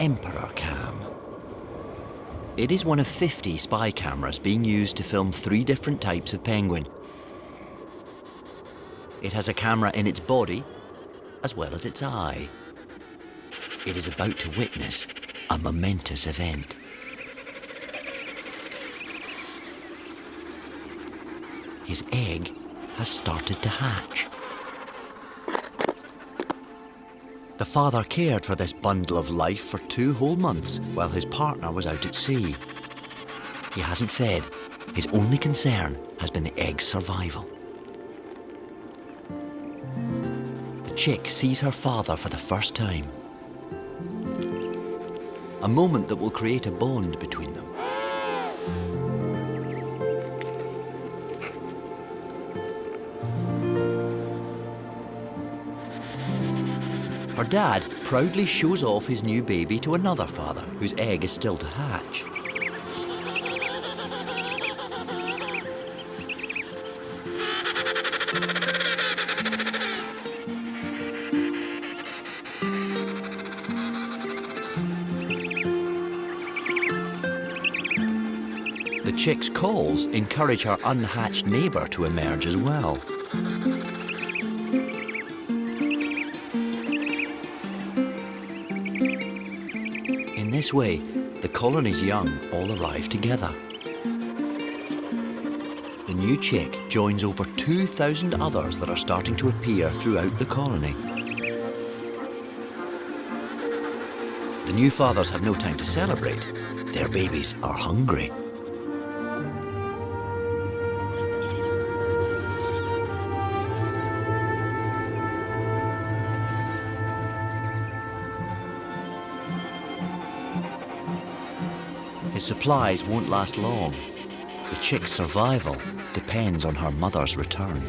Emperor Cam. It is one of 50 spy cameras being used to film 3 different types of penguin. It has a camera in its body, as well as its eye. It is about to witness a momentous event. His egg has started to hatch. The father cared for this bundle of life for 2 whole months while his partner was out at sea. He hasn't fed. His only concern has been the egg's survival. The chick sees her father for the first time. A moment that will create a bond between them. Her dad proudly shows off his new baby to another father whose egg is still to hatch. The chick's calls encourage her unhatched neighbour to emerge as well. In this way, the colony's young all arrive together. The new chick joins over 2,000 others that are starting to appear throughout the colony. The new fathers have no time to celebrate. Their babies are hungry. His supplies won't last long. The chick's survival depends on her mother's return.